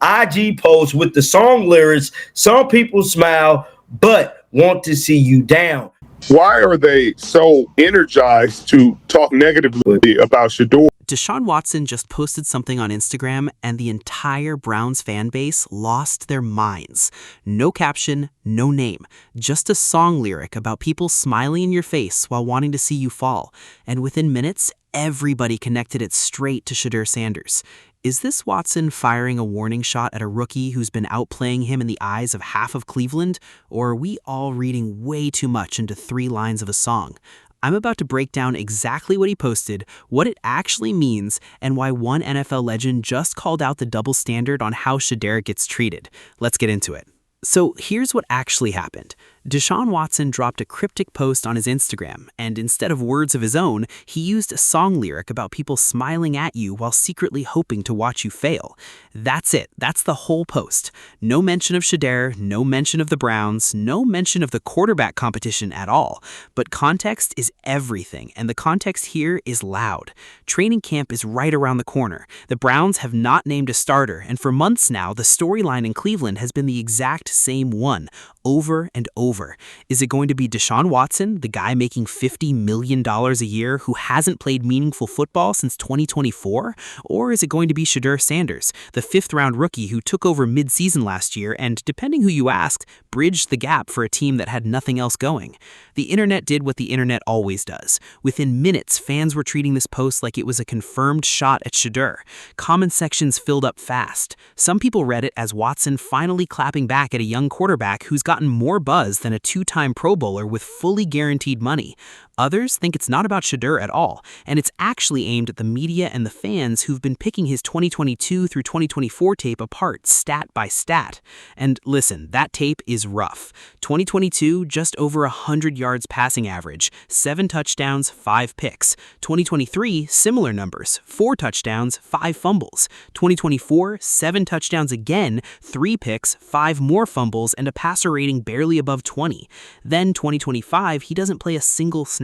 IG post with the song lyrics, "Some people smile, but want to see you down." Why are they so energized to talk negatively about Shedeur? Deshaun Watson just posted something on Instagram and the entire Browns fan base lost their minds. No caption, no name, just a song lyric about people smiling in your face while wanting to see you fall. And within minutes, everybody connected it straight to Shedeur Sanders. Is this Watson firing a warning shot at a rookie who's been outplaying him in the eyes of half of Cleveland? Or are we all reading way too much into 3 lines of a song? I'm about to break down exactly what he posted, what it actually means, and why one NFL legend just called out the double standard on how Shedeur gets treated. Let's get into it. So here's what actually happened. Deshaun Watson dropped a cryptic post on his Instagram, and instead of words of his own, he used a song lyric about people smiling at you while secretly hoping to watch you fail. That's it. That's the whole post. No mention of Shedeur, no mention of the Browns, no mention of the quarterback competition at all. But context is everything, and the context here is loud. Training camp is right around the corner. The Browns have not named a starter, and for months now, the storyline in Cleveland has been the exact same one, over and over. Is it going to be Deshaun Watson, the guy making $50 million a year who hasn't played meaningful football since 2024? Or is it going to be Shedeur Sanders, the 5th-round rookie who took over mid-season last year and, depending who you asked, bridged the gap for a team that had nothing else going? The internet did what the internet always does. Within minutes, fans were treating this post like it was a confirmed shot at Shedeur. Comment sections filled up fast. Some people read it as Watson finally clapping back at a young quarterback who's gotten more buzz than a 2-time Pro Bowler with fully guaranteed money. Others think it's not about Shedeur at all, and it's actually aimed at the media and the fans who've been picking his 2022 through 2024 tape apart stat by stat. And listen, that tape is rough. 2022, just over 100 yards passing average, 7 touchdowns, 5 picks. 2023, similar numbers, 4 touchdowns, 5 fumbles. 2024, 7 touchdowns again, 3 picks, 5 more fumbles, and a passer rating barely above 20. Then 2025, he doesn't play a single snap,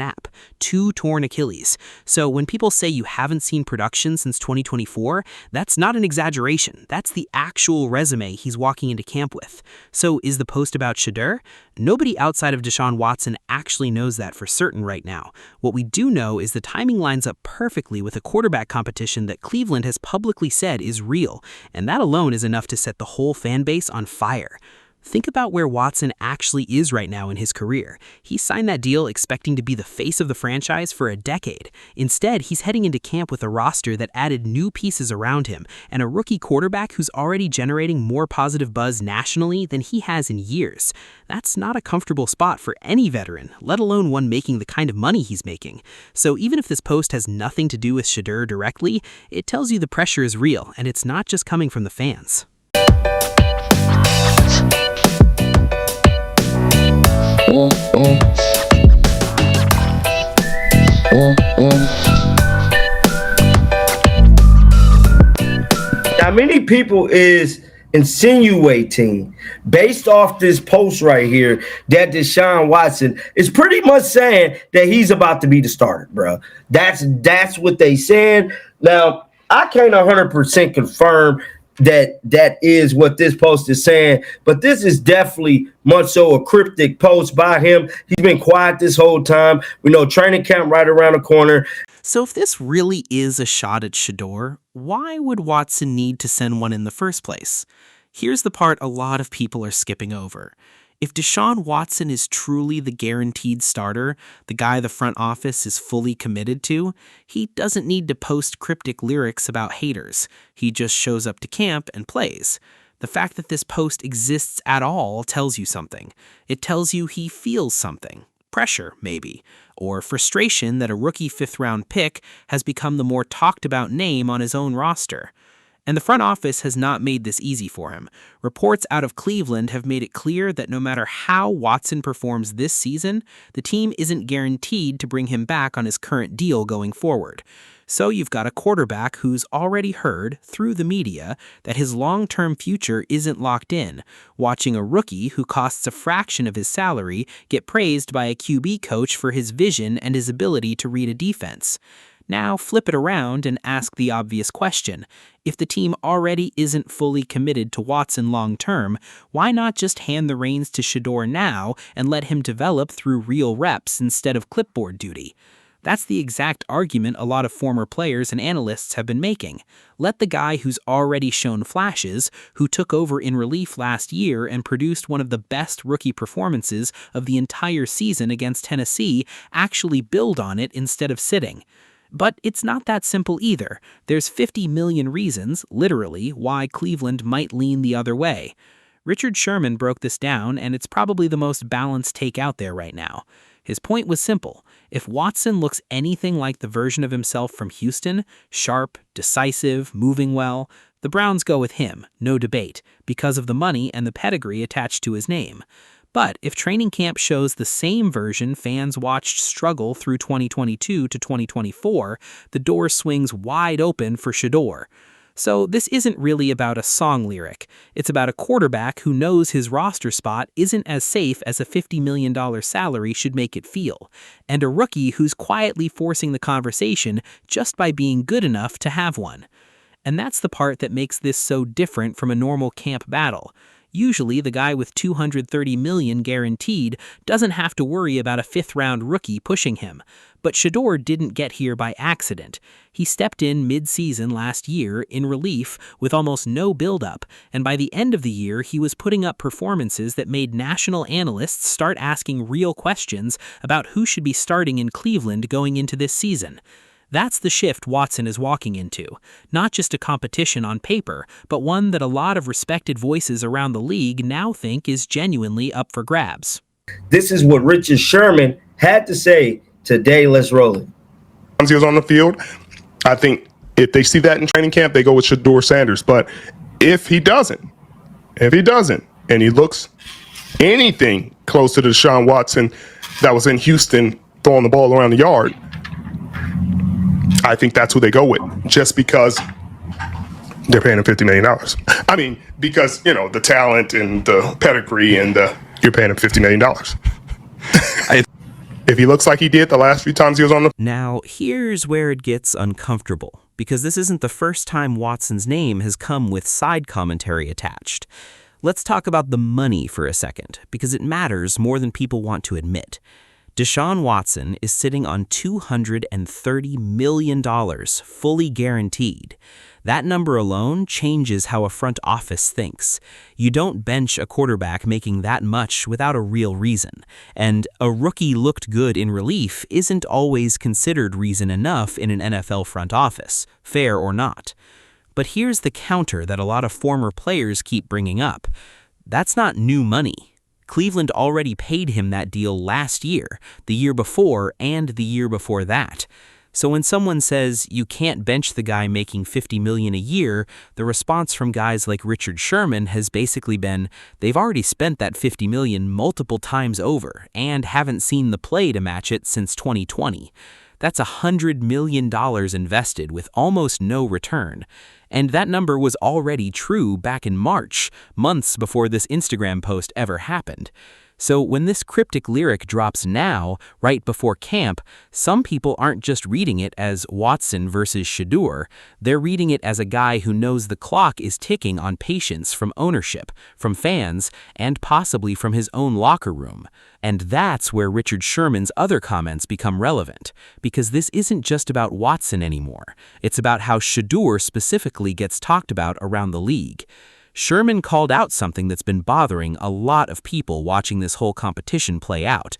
2 torn Achilles. So when people say you haven't seen production since 2024, that's not an exaggeration. That's the actual resume he's walking into camp with. So is the post about Shedeur? Nobody outside of Deshaun Watson actually knows that for certain right now. What we do know is the timing lines up perfectly with a quarterback competition that Cleveland has publicly said is real, and that alone is enough to set the whole fan base on fire. Think about where Watson actually is right now in his career. He signed that deal expecting to be the face of the franchise for a decade. Instead, he's heading into camp with a roster that added new pieces around him and a rookie quarterback who's already generating more positive buzz nationally than he has in years. That's not a comfortable spot for any veteran, let alone one making the kind of money he's making. So even if this post has nothing to do with Shedeur directly, it tells you the pressure is real and it's not just coming from the fans. Now, many people is insinuating, based off this post right here, that Deshaun Watson is pretty much saying that he's about to be the starter, bro. That's what they saying. Now, I can't 100% confirm that is what this post is saying, but this is definitely much so a cryptic post by him. He's been quiet this whole time. We know training camp right around the corner. So if this really is a shot at Shedeur, why would Watson need to send one in the first place? Here's the part a lot of people are skipping over. If Deshaun Watson is truly the guaranteed starter, the guy the front office is fully committed to, he doesn't need to post cryptic lyrics about haters. He just shows up to camp and plays. The fact that this post exists at all tells you something. It tells you he feels something. Pressure, maybe. Or frustration that a rookie 5th-round pick has become the more talked-about name on his own roster. And the front office has not made this easy for him. Reports out of Cleveland have made it clear that no matter how Watson performs this season, the team isn't guaranteed to bring him back on his current deal going forward. So you've got a quarterback who's already heard, through the media, that his long-term future isn't locked in, watching a rookie who costs a fraction of his salary get praised by a QB coach for his vision and his ability to read a defense. Now flip it around and ask the obvious question. If the team already isn't fully committed to Watson long term, why not just hand the reins to Shedeur now and let him develop through real reps instead of clipboard duty? That's the exact argument a lot of former players and analysts have been making. Let the guy who's already shown flashes, who took over in relief last year and produced one of the best rookie performances of the entire season against Tennessee, actually build on it instead of sitting. But it's not that simple either. There's 50 million reasons, literally, why Cleveland might lean the other way. Richard Sherman broke this down, and it's probably the most balanced take out there right now. His point was simple. If Watson looks anything like the version of himself from Houston, sharp, decisive, moving well, the Browns go with him, no debate, because of the money and the pedigree attached to his name. But if training camp shows the same version fans watched struggle through 2022 to 2024, the door swings wide open for Shedeur. So this isn't really about a song lyric. It's about a quarterback who knows his roster spot isn't as safe as a $50 million salary should make it feel, and a rookie who's quietly forcing the conversation just by being good enough to have one. And that's the part that makes this so different from a normal camp battle. Usually, the guy with $230 million guaranteed doesn't have to worry about a fifth-round rookie pushing him. But Shedeur didn't get here by accident. He stepped in mid-season last year in relief with almost no build-up, and by the end of the year, he was putting up performances that made national analysts start asking real questions about who should be starting in Cleveland going into this season. That's the shift Watson is walking into. Not just a competition on paper, but one that a lot of respected voices around the league now think is genuinely up for grabs. This is what Richard Sherman had to say today. Let's roll it. He was on the field. I think if they see that in training camp, they go with Shedeur Sanders. But if he doesn't, and he looks anything close to the Deshaun Watson that was in Houston throwing the ball around the yard, I think that's who they go with, just because they're paying him $50 million. I mean, because, the talent and the pedigree and you're paying him $50 million. If he looks like he did the last few times he was on the... Now, here's where it gets uncomfortable, because this isn't the first time Watson's name has come with side commentary attached. Let's talk about the money for a second, because it matters more than people want to admit. Deshaun Watson is sitting on $230 million, fully guaranteed. That number alone changes how a front office thinks. You don't bench a quarterback making that much without a real reason. And a rookie looked good in relief isn't always considered reason enough in an NFL front office, fair or not. But here's the counter that a lot of former players keep bringing up. That's not new money. Cleveland already paid him that deal last year, the year before, and the year before that. So when someone says you can't bench the guy making $50 million a year, the response from guys like Richard Sherman has basically been, they've already spent that $50 million multiple times over and haven't seen the play to match it since 2020. That's $100 million invested with almost no return. And that number was already true back in March, months before this Instagram post ever happened. So when this cryptic lyric drops now, right before camp, some people aren't just reading it as Watson versus Shedeur. They're reading it as a guy who knows the clock is ticking on patience from ownership, from fans, and possibly from his own locker room. And that's where Richard Sherman's other comments become relevant, because this isn't just about Watson anymore. It's about how Shedeur specifically gets talked about around the league. Sherman called out something that's been bothering a lot of people watching this whole competition play out.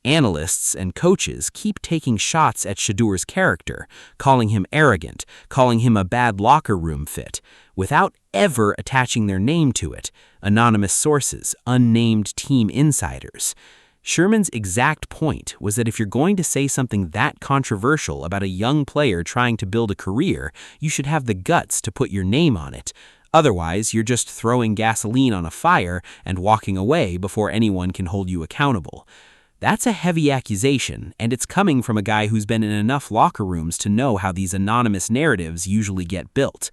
Analysts and coaches keep taking shots at Shedeur's character, calling him arrogant, calling him a bad locker room fit, without ever attaching their name to it. Anonymous sources, unnamed team insiders. Sherman's exact point was that if you're going to say something that controversial about a young player trying to build a career, you should have the guts to put your name on it. Otherwise, you're just throwing gasoline on a fire and walking away before anyone can hold you accountable. That's a heavy accusation, and it's coming from a guy who's been in enough locker rooms to know how these anonymous narratives usually get built.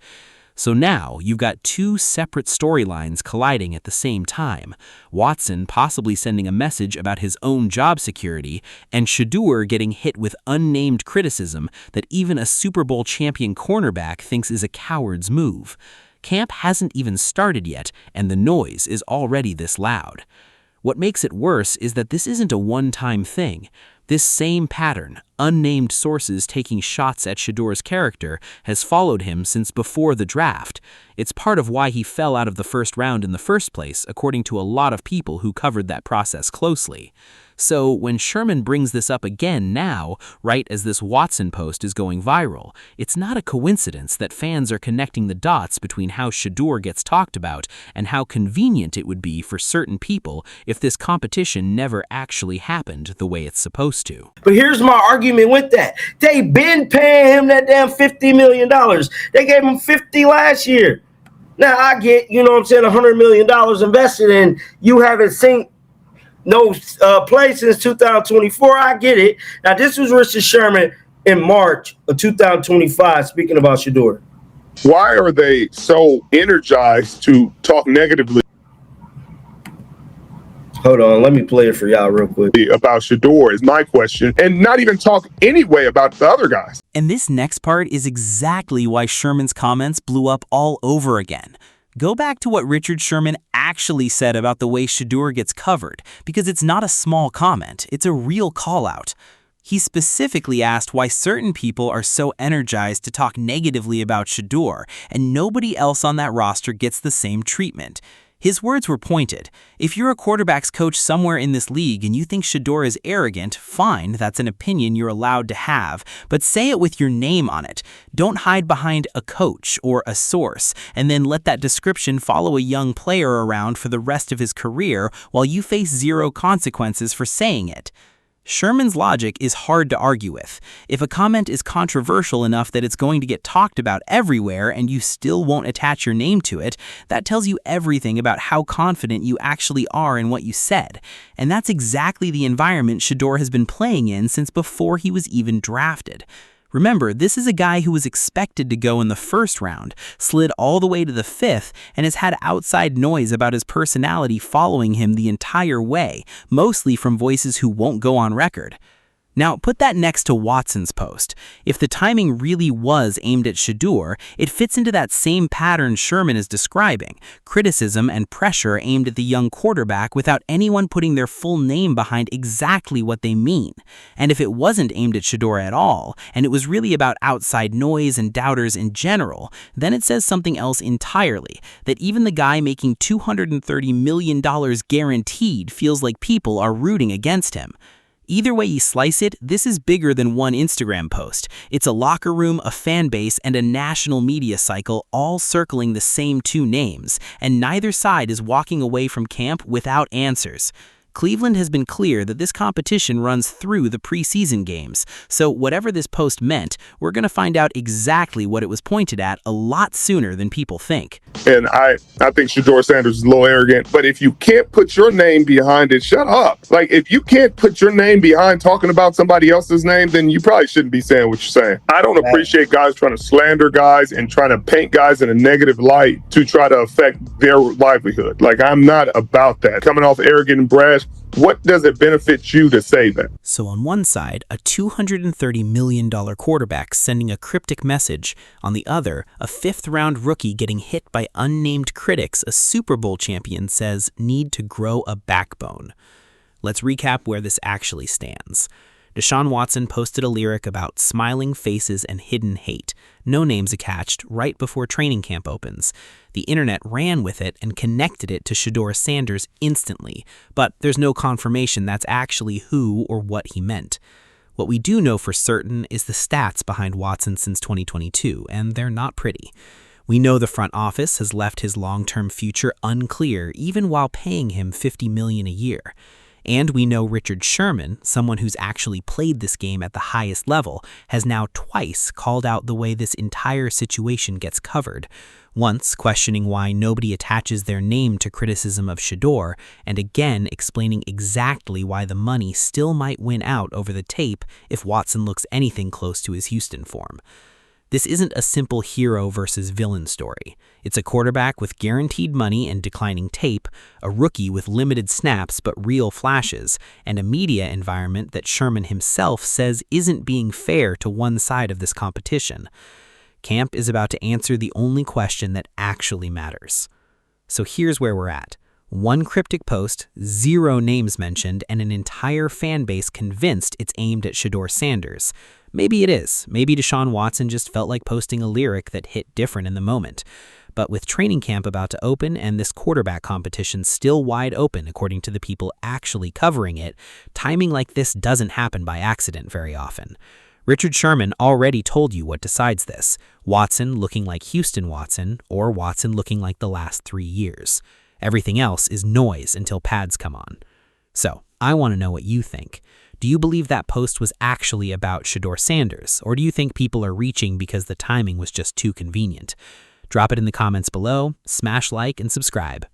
So now you've got two separate storylines colliding at the same time. Watson possibly sending a message about his own job security, and Shedeur getting hit with unnamed criticism that even a Super Bowl champion cornerback thinks is a coward's move. Camp hasn't even started yet, and the noise is already this loud. What makes it worse is that this isn't a one-time thing. This same pattern, unnamed sources taking shots at Shedeur's character, has followed him since before the draft. It's part of why he fell out of the first round in the first place, according to a lot of people who covered that process closely. So when Sherman brings this up again now, right as this Watson post is going viral, it's not a coincidence that fans are connecting the dots between how Shedeur gets talked about and how convenient it would be for certain people if this competition never actually happened the way it's supposed to. But here's my argument with that. They been paying him that damn $50 million. They gave him $50 last year. Now I get, $100 million invested in. You haven't seen no play since 2024. I get it. Now, this was Richard Sherman in March of 2025, speaking about Shedeur. Why are they so energized to talk negatively Hold on, let me play it for y'all real quick. about Shedeur is my question, and not even talk anyway about the other guys? And this next part is exactly why Sherman's comments blew up all over again. Go back to what Richard Sherman actually said about the way Shedeur gets covered, because it's not a small comment, it's a real call-out. He specifically asked why certain people are so energized to talk negatively about Shedeur, and nobody else on that roster gets the same treatment. His words were pointed. If you're a quarterback's coach somewhere in this league and you think Shedeur is arrogant, fine, that's an opinion you're allowed to have, but say it with your name on it. Don't hide behind a coach or a source, and then let that description follow a young player around for the rest of his career while you face zero consequences for saying it. Sherman's logic is hard to argue with. If a comment is controversial enough that it's going to get talked about everywhere and you still won't attach your name to it, that tells you everything about how confident you actually are in what you said. And that's exactly the environment Shedeur has been playing in since before he was even drafted. Remember, this is a guy who was expected to go in the first round, slid all the way to the fifth, and has had outside noise about his personality following him the entire way, mostly from voices who won't go on record. Now, put that next to Watson's post. If the timing really was aimed at Shedeur, it fits into that same pattern Sherman is describing, criticism and pressure aimed at the young quarterback without anyone putting their full name behind exactly what they mean. And if it wasn't aimed at Shedeur at all, and it was really about outside noise and doubters in general, then it says something else entirely, that even the guy making $230 million guaranteed feels like people are rooting against him. Either way you slice it, this is bigger than one Instagram post. It's a locker room, a fan base, and a national media cycle all circling the same two names, and neither side is walking away from camp without answers. Cleveland has been clear that this competition runs through the preseason games, so whatever this post meant, we're going to find out exactly what it was pointed at a lot sooner than people think. And I think Shedeur Sanders is a little arrogant, but if you can't put your name behind it, shut up. Like, if you can't put your name behind talking about somebody else's name, then you probably shouldn't be saying what you're saying. I don't appreciate guys trying to slander guys and trying to paint guys in a negative light to try to affect their livelihood. Like, I'm not about that. Coming off arrogant and brash, what does it benefit you to say that? So on one side, a $230 million quarterback sending a cryptic message. On the other, a fifth-round rookie getting hit by unnamed critics a Super Bowl champion says need to grow a backbone. Let's recap where this actually stands. Deshaun Watson posted a lyric about smiling faces and hidden hate, no names attached, right before training camp opens. The internet ran with it and connected it to Shedeur Sanders instantly, but there's no confirmation that's actually who or what he meant. What we do know for certain is the stats behind Watson since 2022, and they're not pretty. We know the front office has left his long-term future unclear even while paying him $50 million a year. And we know Richard Sherman, someone who's actually played this game at the highest level, has now twice called out the way this entire situation gets covered. Once questioning why nobody attaches their name to criticism of Shedeur, and again explaining exactly why the money still might win out over the tape if Watson looks anything close to his Houston form. This isn't a simple hero versus villain story. It's a quarterback with guaranteed money and declining tape, a rookie with limited snaps but real flashes, and a media environment that Sherman himself says isn't being fair to one side of this competition. Camp is about to answer the only question that actually matters. So here's where we're at. One cryptic post, 0 names mentioned, and an entire fan base convinced it's aimed at Shedeur Sanders. Maybe it is. Maybe Deshaun Watson just felt like posting a lyric that hit different in the moment. But with training camp about to open and this quarterback competition still wide open according to the people actually covering it, timing like this doesn't happen by accident very often. Richard Sherman already told you what decides this. Watson looking like Houston Watson, or Watson looking like the last 3 years. Everything else is noise until pads come on. So, I want to know what you think. Do you believe that post was actually about Shedeur Sanders, or do you think people are reaching because the timing was just too convenient? Drop it in the comments below, smash like, and subscribe.